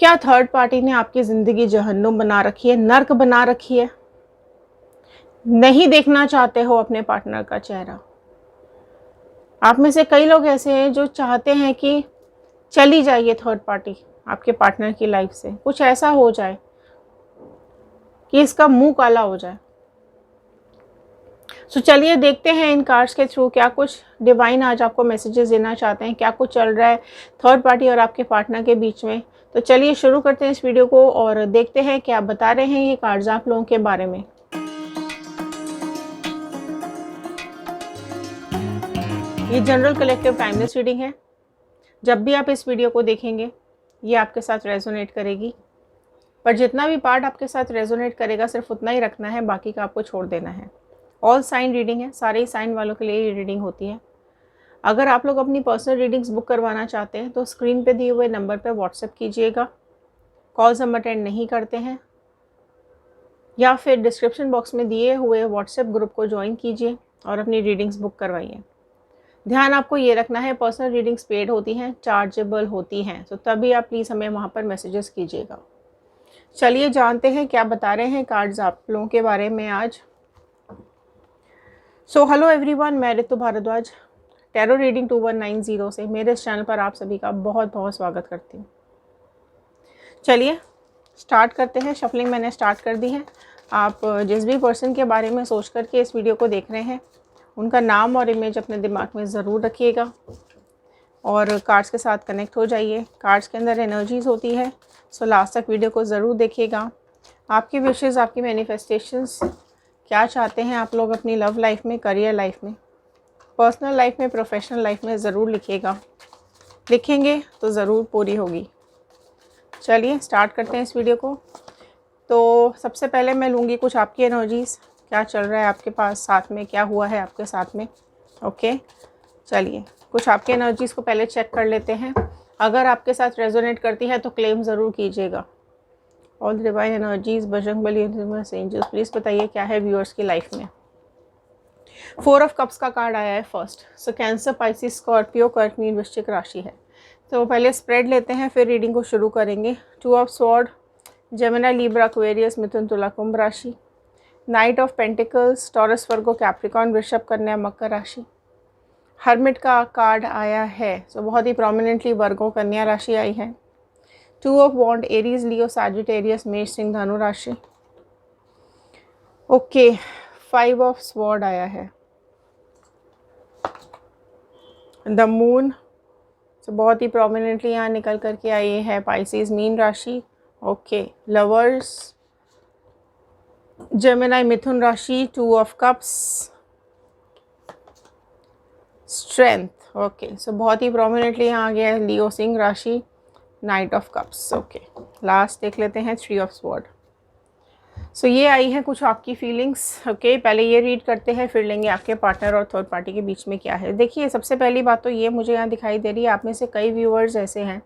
क्या third party ने आपकी ज़िंदगी जहन्नुम बना रखी है, नर्क बना रखी है? नहीं देखना चाहते हो अपने पार्टनर का चेहरा। आप में से कई लोग ऐसे हैं जो चाहते हैं कि चली जाइए थर्ड पार्टी आपके पार्टनर की लाइफ से, कुछ ऐसा हो जाए कि इसका मुंह काला हो जाए। तो चलिए देखते हैं इन कार्ड्स के थ्रू क्या कुछ डिवाइन आज आपको मैसेजेस देना चाहते हैं, क्या कुछ चल रहा है थर्ड पार्टी और आपके पार्टनर के बीच में। तो चलिए शुरू करते हैं इस वीडियो को और देखते हैं क्या बता रहे हैं ये कार्ड्स आप लोगों के बारे में। ये जनरल कलेक्टिव टाइमलेस रीडिंग है। जब भी आप इस वीडियो को देखेंगे ये आपके साथ रेजोनेट करेगी, पर जितना भी पार्ट आपके साथ रेजोनेट करेगा सिर्फ उतना ही रखना है, बाकी का आपको छोड़ देना है। ऑल साइन रीडिंग है, सारे ही साइन वालों के लिए ये रीडिंग होती है। अगर आप लोग अपनी पर्सनल रीडिंग्स बुक करवाना चाहते हैं तो स्क्रीन पे दिए हुए नंबर पे व्हाट्सएप कीजिएगा। कॉल्स हम अटेंड नहीं करते हैं, या फिर डिस्क्रिप्शन बॉक्स में दिए हुए व्हाट्सएप ग्रुप को ज्वाइन कीजिए और अपनी रीडिंग्स बुक करवाइए। ध्यान आपको ये रखना है, पर्सनल रीडिंग्स पेड होती हैं, चार्जेबल होती हैं, तो तभी आप प्लीज़ हमें वहाँ पर मैसेजेस कीजिएगा। चलिए जानते हैं क्या बता रहे हैं कार्ड्स आप लोगों के बारे में आज। सो हेलो एवरीवन, मैं ऋतु भारद्वाज टैरो रीडिंग 2190 से मेरे इस चैनल पर आप सभी का बहुत बहुत स्वागत करती हूँ। चलिए स्टार्ट करते हैं। शफलिंग मैंने स्टार्ट कर दी है। आप जिस भी पर्सन के बारे में सोच करके इस वीडियो को देख रहे हैं उनका नाम और इमेज अपने दिमाग में ज़रूर रखिएगा और कार्ड्स के साथ कनेक्ट हो जाइए। कार्ड्स के अंदर एनर्जीज़ होती है, सो लास्ट तक वीडियो को ज़रूर देखिएगा। आपकी विशेज़, आपकी मैनिफेस्टेशंस, क्या चाहते हैं आप लोग अपनी लव लाइफ में, करियर लाइफ में, पर्सनल लाइफ में, प्रोफेशनल लाइफ में, ज़रूर लिखिएगा। लिखेंगे तो ज़रूर पूरी होगी। चलिए स्टार्ट करते हैं इस वीडियो को। तो सबसे पहले मैं लूँगी कुछ आपकी एनर्जीज़, क्या चल रहा है आपके पास, साथ में क्या हुआ है आपके साथ में। ओके, चलिए कुछ आपकी एनर्जीज़ को पहले चेक कर लेते हैं। अगर आपके साथ रेजोनेट करती है तो क्लेम ज़रूर कीजिएगा। All divine energies, Bajrangbali, angels, please बताइए क्या है व्यूअर्स की लाइफ में। 4 ऑफ कप्स का कार्ड आया है फर्स्ट। सो कैंसर, पाइसिस, स्कॉर्पियो, कर्क, मीन, वृश्चिक राशि है। तो पहले स्प्रेड लेते हैं फिर रीडिंग को शुरू करेंगे। 2 of sword, Gemini, Libra, Aquarius, मिथुन, तुला, कुंभ राशि। Knight of pentacles, Taurus, Virgo, Capricorn, वृषभ, कन्या, मकर राशि। हर्मिट का कार्ड आया है, सो बहुत ही प्रोमिनेंटली वर्गो, कन्या राशि आई है। 2 of wand, Aries, Leo, Sagittarius, मेष, सिंह, धनु राशि। ओके, 5 ऑफ स्वॉर्ड आया है। द मून, तो बहुत ही प्रोमिनेंटली यहाँ निकल करके आई है, पाइसिस, मीन राशि। ओके, लवर्स, जेमिनी, मिथुन राशि। 2 ऑफ कप्स, स्ट्रेंथ। ओके, सो बहुत ही प्रोमिनेंटली यहाँ आ गया है लियो, सिंह राशि, knight of cups. Okay, last देख लेते हैं 3 ऑफ स्वॉर्ड। सो ये आई है कुछ आपकी फीलिंग्स। ओके, पहले ये रीड करते हैं फिर लेंगे आपके पार्टनर और थर्ड पार्टी के बीच में क्या है। देखिए सबसे पहली बात तो ये मुझे यहाँ दिखाई दे रही है, आप में से कई व्यूअर्स ऐसे हैं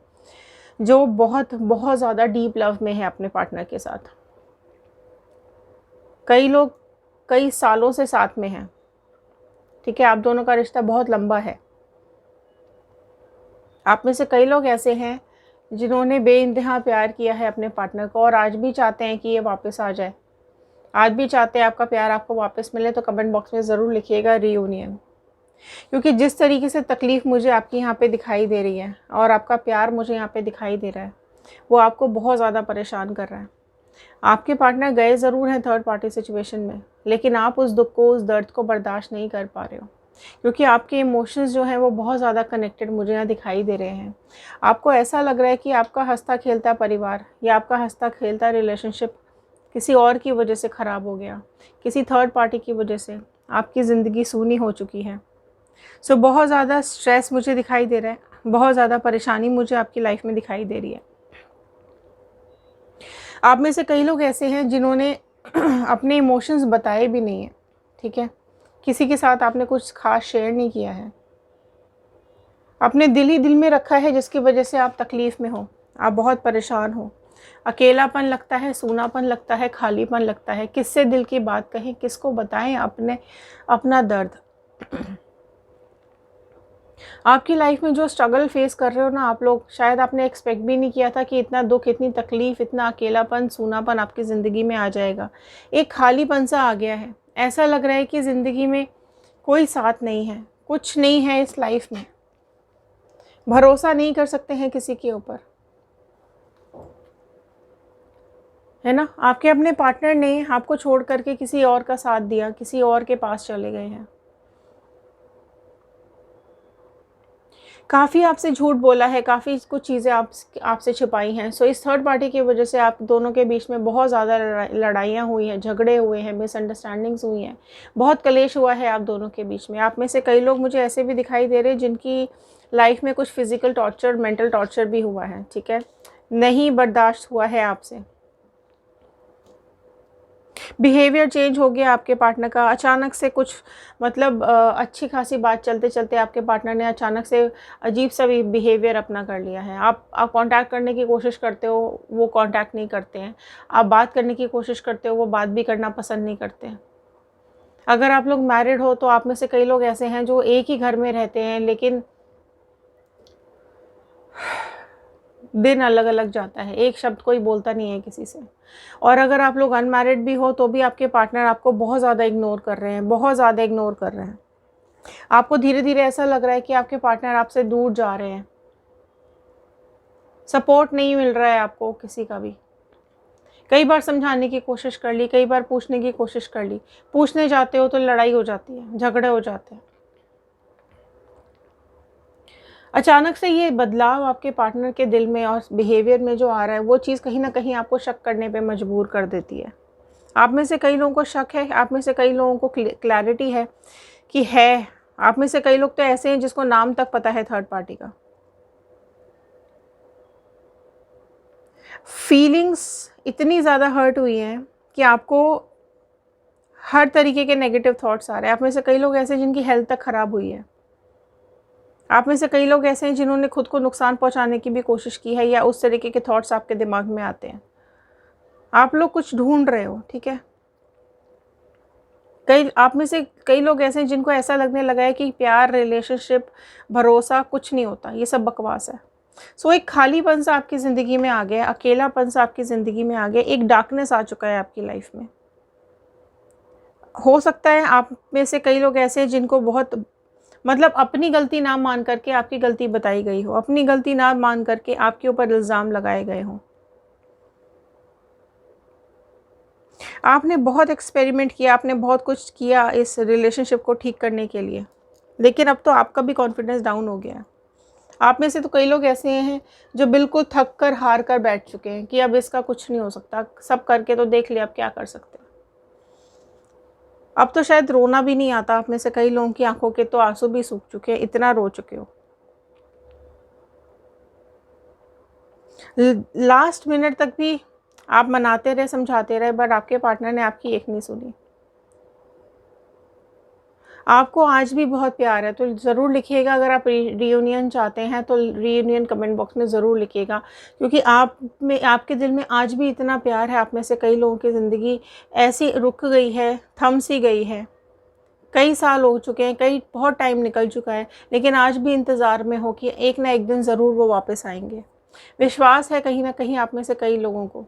जो बहुत बहुत ज़्यादा डीप लव में है अपने पार्टनर के साथ। कई लोग कई सालों से साथ में हैं, ठीक है, आप दोनों का रिश्ता बहुत लंबा है। आप में से कई लोग ऐसे हैं जिन्होंने बेइंतहा प्यार किया है अपने पार्टनर को और आज भी चाहते हैं कि ये वापस आ जाए, आज भी चाहते हैं आपका प्यार आपको वापस मिले। तो कमेंट बॉक्स में ज़रूर लिखिएगा रीयूनियन, क्योंकि जिस तरीके से तकलीफ़ मुझे आपकी यहाँ पे दिखाई दे रही है और आपका प्यार मुझे यहाँ पे दिखाई दे रहा है वो आपको बहुत ज़्यादा परेशान कर रहा है। आपके पार्टनर गए ज़रूर हैं थर्ड पार्टी सिचुएशन में, लेकिन आप उस दुख को, उस दर्द को बर्दाश्त नहीं कर पा रहे हो, क्योंकि आपके इमोशंस जो हैं वो बहुत ज़्यादा कनेक्टेड मुझे यहाँ दिखाई दे रहे हैं। आपको ऐसा लग रहा है कि आपका हंसता खेलता परिवार या आपका हंसता खेलता रिलेशनशिप किसी और की वजह से ख़राब हो गया, किसी थर्ड पार्टी की वजह से आपकी ज़िंदगी सूनी हो चुकी है। सो बहुत ज़्यादा स्ट्रेस मुझे दिखाई दे रहा है, बहुत ज़्यादा परेशानी मुझे आपकी लाइफ में दिखाई दे रही है। आप में से कई लोग ऐसे हैं जिन्होंने अपने इमोशंस बताए भी नहीं हैं, ठीक है, किसी के साथ आपने कुछ खास शेयर नहीं किया है, अपने दिल ही दिल में रखा है, जिसकी वजह से आप तकलीफ़ में हो, आप बहुत परेशान हो, अकेलापन लगता है, सूनापन लगता है, खालीपन लगता है। किससे दिल की बात कहें, किसको बताएं अपना दर्द। आपकी लाइफ में जो स्ट्रगल फेस कर रहे हो ना आप लोग, शायद आपने एक्सपेक्ट भी नहीं किया था कि इतना दुख, इतनी तकलीफ, इतना अकेलापन, सूनापन आपकी ज़िंदगी में आ जाएगा। एक खालीपन सा आ गया है। ऐसा लग रहा है कि ज़िंदगी में कोई साथ नहीं है, कुछ नहीं है इस लाइफ में। भरोसा नहीं कर सकते हैं किसी के ऊपर, है ना। आपके अपने पार्टनर ने आपको छोड़ करके किसी और का साथ दिया, किसी और के पास चले गए हैं। काफ़ी आपसे झूठ बोला है, काफ़ी कुछ चीज़ें आपसे छिपाई हैं। सो इस थर्ड पार्टी की वजह से आप दोनों के बीच में बहुत ज़्यादा लड़ाइयाँ हुई हैं, झगड़े हुए हैं, मिसअंडरस्टैंडिंग्स हुई हैं, बहुत कलेश हुआ है आप दोनों के बीच में। आप में से कई लोग मुझे ऐसे भी दिखाई दे रहे हैं जिनकी लाइफ में कुछ फिज़िकल टॉर्चर, मेंटल टॉर्चर भी हुआ है, ठीक है, नहीं बर्दाश्त हुआ है आपसे। बिहेवियर चेंज हो गया आपके पार्टनर का, अचानक से कुछ मतलब अच्छी खासी बात चलते चलते आपके पार्टनर ने अचानक से अजीब सा भी बिहेवियर अपना कर लिया है। आप कांटेक्ट करने की कोशिश करते हो, वो कांटेक्ट नहीं करते हैं। आप बात करने की कोशिश करते हो, वो बात भी करना पसंद नहीं करते हैं। अगर आप लोग मैरिड हो तो आप में से कई लोग ऐसे हैं जो एक ही घर में रहते हैं, लेकिन दिन अलग अलग जाता है, एक शब्द कोई बोलता नहीं है किसी से। और अगर आप लोग अनमैरिड भी हो तो भी आपके पार्टनर आपको बहुत ज़्यादा इग्नोर कर रहे हैं, बहुत ज़्यादा इग्नोर कर रहे हैं। आपको धीरे धीरे ऐसा लग रहा है कि आपके पार्टनर आपसे दूर जा रहे हैं, सपोर्ट नहीं मिल रहा है आपको किसी का भी। कई बार समझाने की कोशिश कर ली, कई बार पूछने की कोशिश कर ली, पूछने जाते हो तो लड़ाई हो जाती है, झगड़े हो जाते हैं। अचानक से ये बदलाव आपके पार्टनर के दिल में और बिहेवियर में जो आ रहा है, वो चीज़ कहीं ना कहीं आपको शक करने पे मजबूर कर देती है। आप में से कई लोगों को शक है, आप में से कई लोगों को क्लैरिटी है कि है। आप में से कई लोग तो ऐसे हैं जिसको नाम तक पता है थर्ड पार्टी का। फीलिंग्स इतनी ज़्यादा हर्ट हुई हैं कि आपको हर तरीके के नेगेटिव थॉट्स आ रहे हैं। आप में से कई लोग ऐसे हैं जिनकी हेल्थ तक ख़राब हुई है। आप में से कई लोग ऐसे हैं जिन्होंने खुद को नुकसान पहुंचाने की भी कोशिश की है, या उस तरीके के थॉट्स आपके दिमाग में आते हैं। आप लोग कुछ ढूंढ रहे हो, ठीक है। कई आप में से कई लोग ऐसे हैं जिनको ऐसा लगने लगा है कि प्यार, रिलेशनशिप, भरोसा कुछ नहीं होता, ये सब बकवास है। सो एक खालीपन सा आपकी ज़िंदगी में आ गया, अकेलापन सा आपकी ज़िंदगी में आ गया, एक डार्कनेस आ चुका है आपकी लाइफ में। हो सकता है आप में से कई लोग ऐसे हैं जिनको बहुत मतलब अपनी गलती ना मान करके आपकी गलती बताई गई हो, अपनी गलती ना मान करके आपके ऊपर इल्ज़ाम लगाए गए हों। आपने बहुत एक्सपेरिमेंट किया, आपने बहुत कुछ किया इस रिलेशनशिप को ठीक करने के लिए, लेकिन अब तो आपका भी कॉन्फिडेंस डाउन हो गया है। आप में से तो कई लोग ऐसे हैं जो बिल्कुल थक कर, हार कर बैठ चुके हैं कि अब इसका कुछ नहीं हो सकता, सब करके तो देख लिया, अब क्या कर सकते हैं। अब तो शायद रोना भी नहीं आता। आप में से कई लोगों की आंखों के तो आंसू भी सूख चुके हैं, इतना रो चुके हो। लास्ट मिनट तक भी आप मनाते रहे, समझाते रहे, बट आपके पार्टनर ने आपकी एक नहीं सुनी। आपको आज भी बहुत प्यार है तो ज़रूर लिखिएगा। अगर आप रीयूनियन चाहते हैं तो रीयूनियन कमेंट बॉक्स में ज़रूर लिखिएगा, क्योंकि आप में, आपके दिल में आज भी इतना प्यार है। आप में से कई लोगों की ज़िंदगी ऐसी रुक गई है, थम सी गई है, कई साल हो चुके हैं, कई बहुत टाइम निकल चुका है, लेकिन आज भी इंतज़ार में हो कि एक ना एक दिन ज़रूर वो वापस आएंगे। विश्वास है कहीं ना कहीं आप में से कई लोगों को,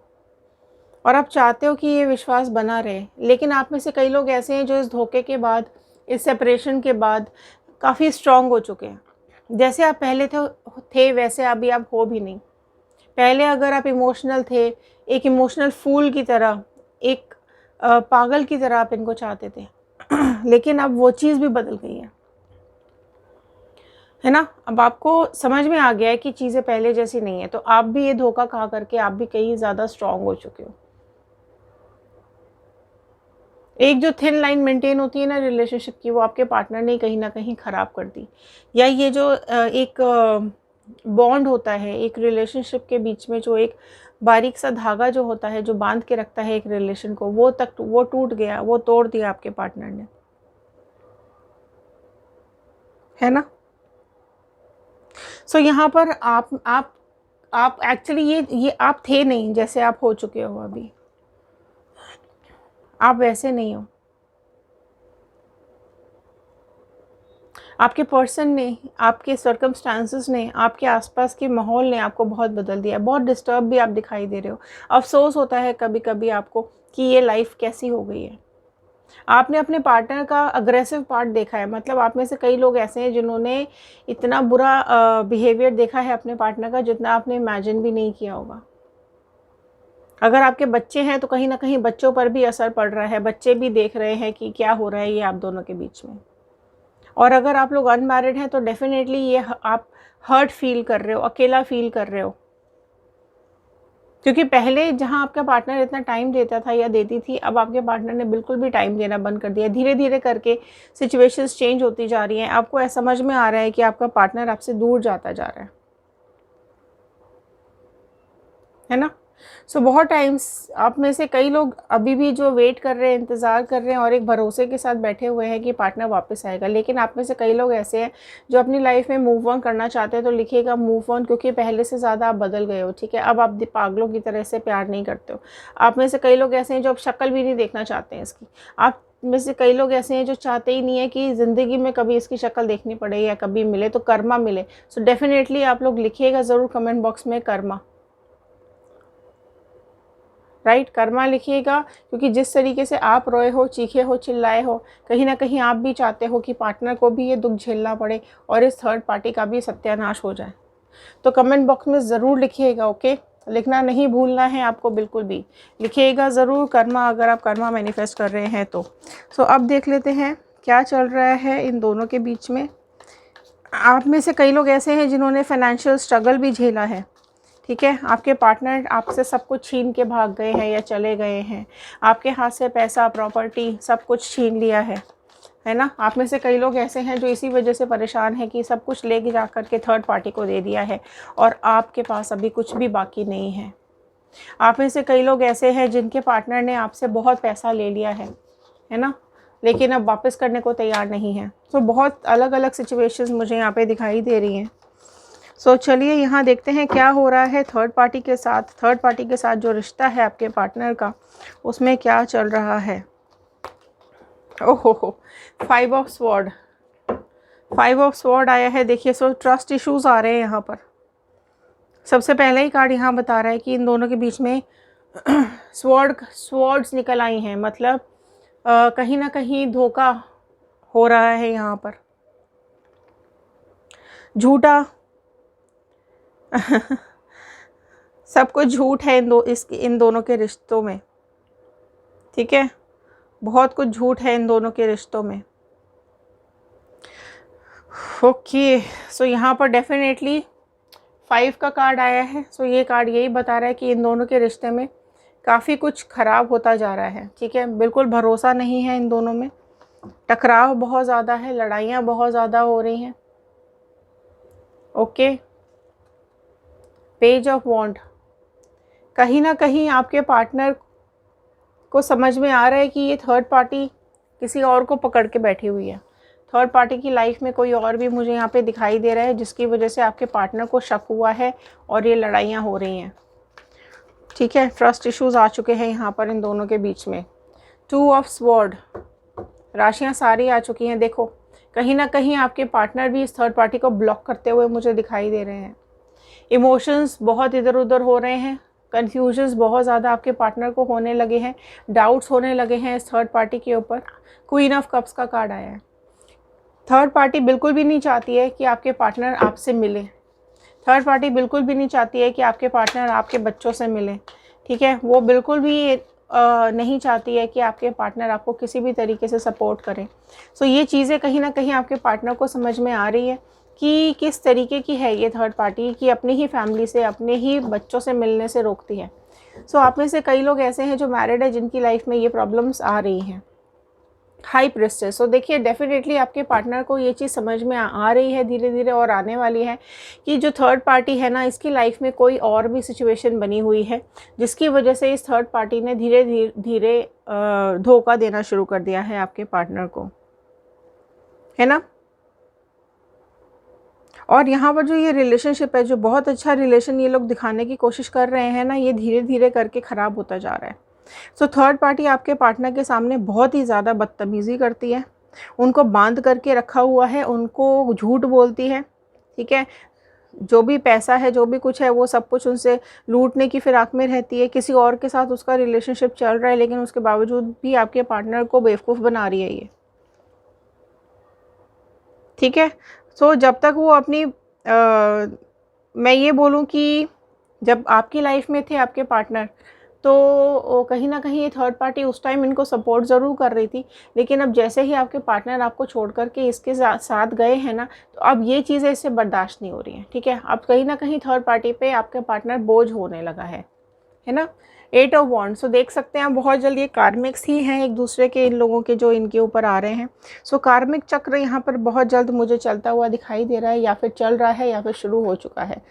और आप चाहते हो कि ये विश्वास बना रहे। लेकिन आप में से कई लोग ऐसे हैं जो इस धोखे के बाद, इस सेपरेशन के बाद काफ़ी स्ट्रॉन्ग हो चुके हैं। जैसे आप पहले थे वैसे अभी आप हो भी नहीं। पहले अगर आप इमोशनल थे, एक इमोशनल फूल की तरह, एक पागल की तरह आप इनको चाहते थे लेकिन अब वो चीज़ भी बदल गई है ना। अब आपको समझ में आ गया है कि चीज़ें पहले जैसी नहीं है, तो आप भी ये धोखा खा करके आप भी कहीं ज़्यादा स्ट्रॉन्ग हो चुके हो। एक जो थिन लाइन मेंटेन होती है ना रिलेशनशिप की, वो आपके पार्टनर ने कहीं ना कहीं ख़राब कर दी। या ये जो एक बॉन्ड होता है एक रिलेशनशिप के बीच में, जो एक बारीक सा धागा जो होता है, जो बांध के रखता है एक रिलेशन को, वो टूट गया, वो तोड़ दिया आपके पार्टनर ने, है ना। सो यहाँ पर आप एक्चुअली ये आप थे नहीं जैसे आप हो चुके हो। अभी आप वैसे नहीं हो। आपके पर्सन ने, आपके सर्कमस्टांसेस ने, आपके आसपास के माहौल ने आपको बहुत बदल दिया, बहुत डिस्टर्ब भी आप दिखाई दे रहे हो। अफसोस होता है कभी कभी आपको कि ये लाइफ कैसी हो गई है। आपने अपने पार्टनर का अग्रेसिव पार्ट देखा है, मतलब आप में से कई लोग ऐसे हैं जिन्होंने इतना बुरा बिहेवियर देखा है अपने पार्टनर का जितना आपने इमेजिन भी नहीं किया होगा। अगर आपके बच्चे हैं तो कहीं ना कहीं बच्चों पर भी असर पड़ रहा है, बच्चे भी देख रहे हैं कि क्या हो रहा है ये आप दोनों के बीच में। और अगर आप लोग अनमैरिड हैं तो डेफिनेटली ये आप हर्ट फील कर रहे हो, अकेला फील कर रहे हो, क्योंकि पहले जहां आपका पार्टनर इतना टाइम देता था या देती थी, अब आपके पार्टनर ने बिल्कुल भी टाइम देना बंद कर दिया। धीरे धीरे करके सिचुएशंस चेंज होती जा रही हैं, आपको ऐसा समझ में आ रहा है कि आपका पार्टनर आपसे दूर जाता जा रहा है ना। सो बहुत टाइम्स आप में से कई लोग अभी भी जो वेट कर रहे हैं, इंतज़ार कर रहे हैं और एक भरोसे के साथ बैठे हुए हैं कि पार्टनर वापस आएगा। लेकिन आप में से कई लोग ऐसे हैं जो अपनी लाइफ में मूव ऑन करना चाहते हैं, तो लिखिएगा मूव ऑन, क्योंकि पहले से ज़्यादा आप बदल गए हो। ठीक है, अब आप पागलों की तरह से प्यार नहीं करते हो। आप में से कई लोग ऐसे हैं जो अब शक्ल भी नहीं देखना चाहते हैं इसकी। आप में से कई लोग ऐसे हैं जो चाहते ही नहीं है कि ज़िंदगी में कभी इसकी शक्ल देखनी पड़े या कभी मिले तो कर्मा मिले। सो डेफिनेटली आप लोग लिखिएगा ज़रूर कमेंट बॉक्स में कर्मा, राइट, कर्मा लिखिएगा, क्योंकि जिस तरीके से आप रोए हो, चीखे हो, चिल्लाए हो, कहीं ना कहीं आप भी चाहते हो कि पार्टनर को भी ये दुख झेलना पड़े और इस थर्ड पार्टी का भी सत्यानाश हो जाए। तो कमेंट बॉक्स में ज़रूर लिखिएगा, ओके, लिखना नहीं भूलना है आपको, बिल्कुल भी लिखिएगा ज़रूर कर्मा, अगर आप कर्मा मैनिफेस्ट कर रहे हैं तो। सो अब देख लेते हैं क्या चल रहा है इन दोनों के बीच में। आप में से कई लोग ऐसे हैं जिन्होंने फाइनेंशियल स्ट्रगल भी झेला है। ठीक है, आपके पार्टनर आपसे सब कुछ छीन के भाग गए हैं या चले गए हैं, आपके हाथ से पैसा, प्रॉपर्टी सब कुछ छीन लिया है ना। आप में से कई लोग ऐसे हैं जो इसी वजह से परेशान हैं कि सब कुछ लेके जा कर के थर्ड पार्टी को दे दिया है और आपके पास अभी कुछ भी बाकी नहीं है। आप में से कई लोग ऐसे हैं जिनके पार्टनर ने आपसे बहुत पैसा ले लिया है ना, लेकिन अब वापस करने को तैयार नहीं है। तो बहुत अलग अलग सिचुएशंस मुझे यहाँ पे दिखाई दे रही हैं। सो चलिए यहाँ देखते हैं क्या हो रहा है थर्ड पार्टी के साथ। थर्ड पार्टी के साथ जो रिश्ता है आपके पार्टनर का, उसमें क्या चल रहा है। ओहो, 5 ऑफ स्वॉर्ड, 5 ऑफ स्वॉर्ड आया है। देखिए, सो ट्रस्ट इश्यूज आ रहे हैं यहाँ पर। सबसे पहले ही कार्ड यहाँ बता रहा है कि इन दोनों के बीच में स्वॉर्ड्स निकल आई हैं, मतलब कहीं ना कहीं धोखा हो रहा है यहाँ पर, झूठा सब कुछ झूठ है इन दोनों के रिश्तों में। ठीक है, बहुत कुछ झूठ है इन दोनों के रिश्तों में। ओके, सो यहाँ पर डेफिनेटली 5 का कार्ड आया है। सो ये कार्ड यही बता रहा है कि इन दोनों के रिश्ते में काफ़ी कुछ खराब होता जा रहा है। ठीक है, बिल्कुल भरोसा नहीं है इन दोनों में, टकराव बहुत ज़्यादा है, लड़ाइयाँ बहुत ज़्यादा हो रही हैं। ओके, पेज ऑफ वॉन्ड, कहीं ना कहीं आपके पार्टनर को समझ में आ रहा है कि ये थर्ड पार्टी किसी और को पकड़ के बैठी हुई है। थर्ड पार्टी की लाइफ में कोई और भी मुझे यहाँ पे दिखाई दे रहा है, जिसकी वजह से आपके पार्टनर को शक हुआ है और ये लड़ाइयाँ हो रही हैं। ठीक है, ट्रस्ट इश्यूज आ चुके हैं यहाँ पर इन दोनों के बीच में। 2 ऑफ स्वॉर्ड, राशियाँ सारी आ चुकी हैं। देखो, कहीं ना कहीं आपके पार्टनर भी इस थर्ड पार्टी को ब्लॉक करते हुए मुझे दिखाई दे रहे हैं। इमोशंस बहुत इधर उधर हो रहे हैं, कन्फ्यूजन्स बहुत ज़्यादा आपके पार्टनर को होने लगे हैं, डाउट्स होने लगे हैं इस थर्ड पार्टी के ऊपर। क्वीन ऑफ कप्स का कार्ड आया है। थर्ड पार्टी बिल्कुल भी नहीं चाहती है कि आपके पार्टनर आपसे मिले। थर्ड पार्टी बिल्कुल भी नहीं चाहती है कि आपके पार्टनर आपके बच्चों से मिले। ठीक है, वो बिल्कुल भी नहीं चाहती है कि आपके पार्टनर आपको किसी भी तरीके से सपोर्ट करें। सो ये चीज़ें कहीं ना कहीं आपके पार्टनर को समझ में आ रही है कि किस तरीके की है ये थर्ड पार्टी, कि अपनी ही फैमिली से, अपने ही बच्चों से मिलने से रोकती है। सो आप में से कई लोग ऐसे हैं जो मैरिड है, जिनकी लाइफ में ये प्रॉब्लम्स आ रही हैं। हाई प्रेस्टेस, सो देखिए डेफिनेटली आपके पार्टनर को ये चीज़ समझ में आ रही है धीरे धीरे और आने वाली है कि जो थर्ड पार्टी है ना, इसकी लाइफ में कोई और भी सिचुएशन बनी हुई है, जिसकी वजह से इस थर्ड पार्टी ने धीरे धीरे धोखा देना शुरू कर दिया है आपके पार्टनर को, है ना। और यहाँ पर जो ये रिलेशनशिप है, जो बहुत अच्छा रिलेशन ये लोग दिखाने की कोशिश कर रहे हैं ना, ये धीरे धीरे करके ख़राब होता जा रहा है। सो थर्ड पार्टी आपके पार्टनर के सामने बहुत ही ज़्यादा बदतमीज़ी करती है। उनको बांध करके रखा हुआ है, उनको झूठ बोलती है, ठीक है। जो भी पैसा है, जो भी कुछ है, वो सब कुछ उनसे लूटने की फिराक में रहती है। किसी और के साथ उसका रिलेशनशिप चल रहा है, लेकिन उसके बावजूद भी आपके पार्टनर को बेवकूफ़ बना रही है ये, ठीक है। सो जब तक वो अपनी मैं ये बोलूँ कि जब आपकी लाइफ में थे आपके पार्टनर, तो कहीं ना कहीं ये थर्ड पार्टी उस टाइम इनको सपोर्ट ज़रूर कर रही थी, लेकिन अब जैसे ही आपके पार्टनर आपको छोड़ करके इसके साथ गए हैं ना, तो अब ये चीज़ें इससे बर्दाश्त नहीं हो रही हैं, ठीक है। अब कहीं ना कहीं थर्ड पार्टी पे आपका पार्टनर बोझ होने लगा है ना। 8 ऑफ वॉन्ड्स, सो देख सकते हैं आप बहुत जल्द ये कार्मिक्स ही हैं एक दूसरे के, इन लोगों के जो इनके ऊपर आ रहे हैं। सो कार्मिक चक्र यहाँ पर बहुत जल्द मुझे चलता हुआ दिखाई दे रहा है, या फिर चल रहा है, या फिर शुरू हो चुका है।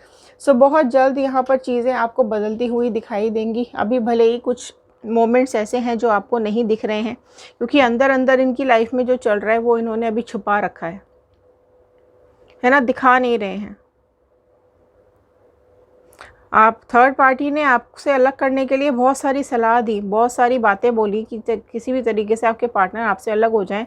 सो बहुत जल्द यहाँ पर चीज़ें आपको बदलती हुई दिखाई देंगी। अभी भले ही कुछ मोमेंट्स ऐसे हैं जो आपको नहीं दिख रहे हैं, क्योंकि अंदर अंदर इनकी लाइफ में जो चल रहा है वो इन्होंने अभी छुपा रखा है ना, दिखा नहीं रहे हैं। आप थर्ड पार्टी ने आपसे अलग करने के लिए बहुत सारी सलाह दी, बहुत सारी बातें बोली कि किसी भी तरीके से आपके पार्टनर आपसे अलग हो जाएं,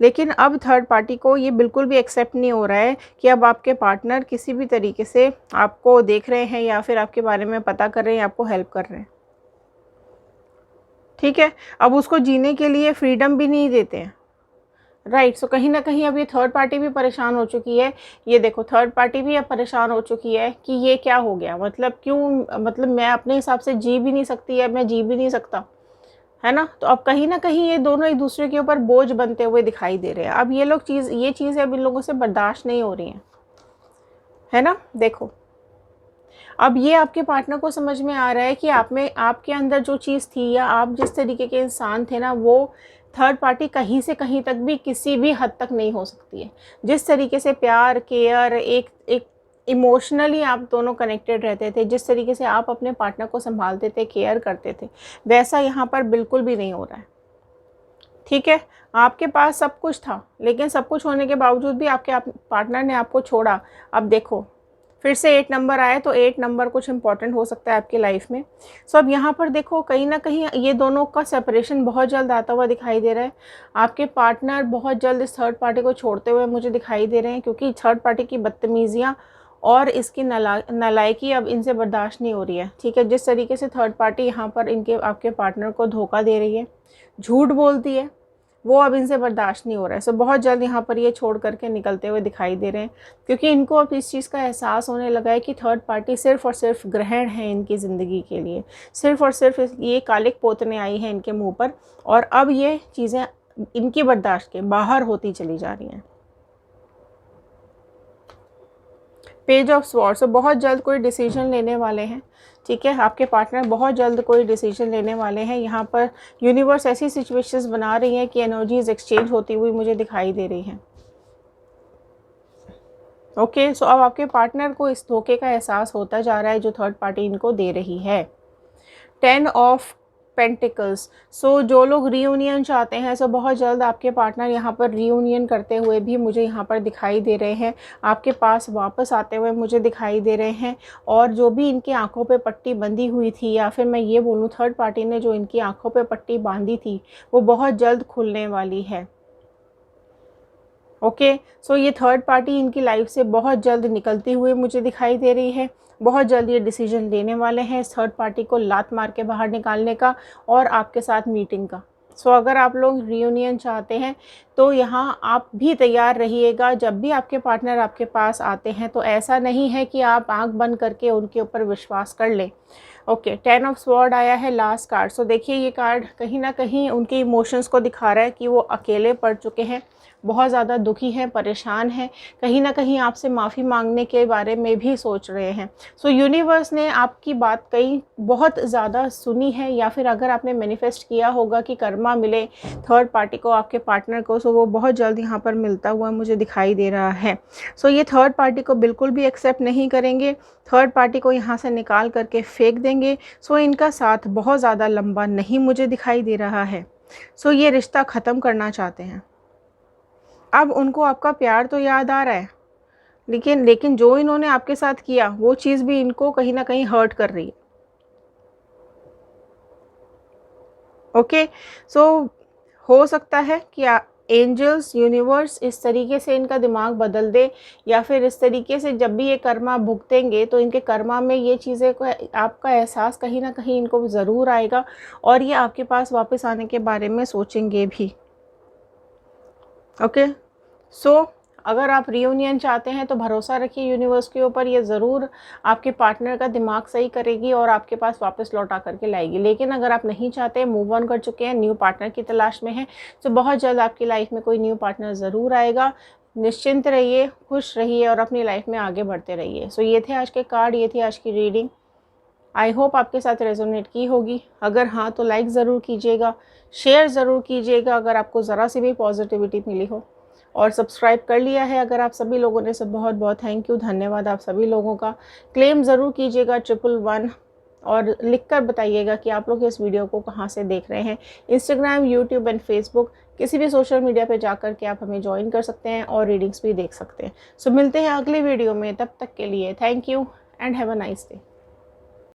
लेकिन अब थर्ड पार्टी को ये बिल्कुल भी एक्सेप्ट नहीं हो रहा है कि अब आपके पार्टनर किसी भी तरीके से आपको देख रहे हैं, या फिर आपके बारे में पता कर रहे हैं, आपको हेल्प कर रहे हैं, ठीक है। अब उसको जीने के लिए फ्रीडम भी नहीं देते हैं, राइट। सो कहीं ना कहीं अब ये थर्ड पार्टी भी परेशान हो चुकी है। ये देखो, थर्ड पार्टी भी अब परेशान हो चुकी है कि ये क्या हो गया, मतलब क्यों, मतलब मैं अपने हिसाब से जी भी नहीं सकती है, मैं जी भी नहीं सकता, है ना। तो अब कहीं ना कहीं ये दोनों एक दूसरे के ऊपर बोझ बनते हुए दिखाई दे रहे हैं। अब ये लोग ये चीज़ें अब इन लोगों से बर्दाश्त नहीं हो रही हैं, है ना। देखो, अब ये आपके पार्टनर को समझ में आ रहा है कि आप में, आपके अंदर जो चीज़ थी, या आप जिस तरीके के इंसान थे ना, वो थर्ड पार्टी कहीं से कहीं तक भी किसी भी हद तक नहीं हो सकती है। जिस तरीके से प्यार, केयर, एक एक इमोशनली आप दोनों कनेक्टेड रहते थे, जिस तरीके से आप अपने पार्टनर को संभालते थे, केयर करते थे, वैसा यहाँ पर बिल्कुल भी नहीं हो रहा है, ठीक है। आपके पास सब कुछ था, लेकिन सब कुछ होने के बावजूद भी आपके पार्टनर ने आपको छोड़ा। अब देखो, फिर से 8 नंबर आए, तो 8 नंबर कुछ इंपॉर्टेंट हो सकता है आपकी लाइफ में। सो अब यहाँ पर देखो, कहीं ना कहीं ये दोनों का सेपरेशन बहुत जल्द आता हुआ दिखाई दे रहा है। आपके पार्टनर बहुत जल्द इस थर्ड पार्टी को छोड़ते हुए मुझे दिखाई दे रहे हैं, क्योंकि थर्ड पार्टी की बदतमीज़ियाँ और इसकी नालायकी अब इनसे बर्दाश्त नहीं हो रही है, ठीक है। जिस तरीके से थर्ड पार्टी यहाँ पर इनके आपके पार्टनर को धोखा दे रही है, झूठ बोलती है, वो अब इनसे बर्दाश्त नहीं हो रहा है। सो बहुत जल्द यहाँ पर ये छोड़ करके निकलते हुए दिखाई दे रहे हैं, क्योंकि इनको अब इस चीज़ का एहसास होने लगा है कि थर्ड पार्टी सिर्फ़ और सिर्फ ग्रहण है इनकी ज़िंदगी के लिए, सिर्फ़ और सिर्फ ये कालिक पोतने आई हैं इनके मुंह पर, और अब ये चीज़ें इनकी बर्दाश्त के बाहर होती चली जा रही हैं। पेज ऑफ स्वॉर्ड्स, बहुत जल्द कोई डिसीजन लेने वाले हैं, ठीक है। आपके पार्टनर बहुत जल्द कोई डिसीजन लेने वाले हैं। यहाँ पर यूनिवर्स ऐसी सिचुएशंस बना रही है कि एनर्जीज एक्सचेंज होती हुई मुझे दिखाई दे रही हैं, ओके। सो अब आपके पार्टनर को इस धोखे का एहसास होता जा रहा है जो थर्ड पार्टी इनको दे रही है। 10 ऑफ पेंटिकल्स, सो जो लोग रीयूनियन चाहते हैं, सो बहुत जल्द आपके पार्टनर यहाँ पर रीयूनियन करते हुए भी मुझे यहाँ पर दिखाई दे रहे हैं, आपके पास वापस आते हुए मुझे दिखाई दे रहे हैं। और जो भी इनकी आंखों पे पट्टी बंधी हुई थी, या फिर मैं ये बोलूँ थर्ड पार्टी ने जो इनकी आंखों पे पट्टी बांधी थी, वो बहुत जल्द खुलने वाली है, ओके। सो ये थर्ड पार्टी इनकी लाइफ से बहुत जल्द निकलती हुई मुझे दिखाई दे रही है। बहुत जल्द ये डिसीजन लेने वाले हैं इस थर्ड पार्टी को लात मार के बाहर निकालने का, और आपके साथ मीटिंग का। सो अगर आप लोग रियूनियन चाहते हैं, तो यहाँ आप भी तैयार रहिएगा। जब भी आपके पार्टनर आपके पास आते हैं, तो ऐसा नहीं है कि आप आंख बंद करके उनके ऊपर विश्वास कर लें, ओके। 10 ऑफ स्वॉर्ड आया है लास्ट कार्ड। सो देखिए, ये कार्ड कहीं ना कहीं उनके इमोशंस को दिखा रहा है कि वो अकेले पड़ चुके हैं, बहुत ज़्यादा दुखी हैं, परेशान हैं, कहीं ना कहीं आपसे माफ़ी मांगने के बारे में भी सोच रहे हैं। सो यूनिवर्स ने आपकी बात कई बहुत ज़्यादा सुनी है, या फिर अगर आपने मैनिफेस्ट किया होगा कि कर्मा मिले थर्ड पार्टी को, आपके पार्टनर को, सो वो बहुत जल्द यहाँ पर मिलता हुआ मुझे दिखाई दे रहा है। सो ये थर्ड पार्टी को बिल्कुल भी एक्सेप्ट नहीं करेंगे, थर्ड पार्टी को यहाँ से निकाल करके फेंक देंगे। सो इनका साथ बहुत ज़्यादा लंबा नहीं मुझे दिखाई दे रहा है। सो ये रिश्ता ख़त्म करना चाहते हैं। अब उनको आपका प्यार तो याद आ रहा है, लेकिन जो इन्होंने आपके साथ किया, वो चीज़ भी इनको कहीं ना कहीं हर्ट कर रही है, ओके। सो हो सकता है कि एंजल्स, यूनिवर्स इस तरीके से इनका दिमाग बदल दे, या फिर इस तरीके से जब भी ये कर्मा भुगतेंगे तो इनके कर्मा में ये चीज़ें को आपका एहसास कहीं ना कहीं इनको ज़रूर आएगा और ये आपके पास वापस आने के बारे में सोचेंगे भी। ओके, सो अगर आप रियूनियन चाहते हैं तो भरोसा रखिए यूनिवर्स के ऊपर, ये ज़रूर आपके पार्टनर का दिमाग सही करेगी और आपके पास वापस लौटा करके लाएगी। लेकिन अगर आप नहीं चाहते, मूव ऑन कर चुके हैं, न्यू पार्टनर की तलाश में हैं, तो बहुत जल्द आपकी लाइफ में कोई न्यू पार्टनर ज़रूर आएगा। निश्चिंत रहिए, खुश रहिए और अपनी लाइफ में आगे बढ़ते रहिए। सो ये थे आज के कार्ड, ये थी आज की रीडिंग। आई होप आपके साथ रेजोनेट की होगी। अगर हाँ तो लाइक ज़रूर कीजिएगा, शेयर ज़रूर कीजिएगा अगर आपको ज़रा सी भी पॉजिटिविटी मिली हो, और सब्सक्राइब कर लिया है अगर आप सभी लोगों ने, सब बहुत बहुत थैंक यू, धन्यवाद आप सभी लोगों का। क्लेम ज़रूर कीजिएगा 111 और लिखकर बताइएगा कि आप लोग इस वीडियो को कहाँ से देख रहे हैं। इंस्टाग्राम, यूट्यूब एंड फेसबुक, किसी भी सोशल मीडिया पे जाकर के आप हमें ज्वाइन कर सकते हैं और रीडिंग्स भी देख सकते हैं। सो मिलते हैं अगली वीडियो में, तब तक के लिए thank you and have a nice day.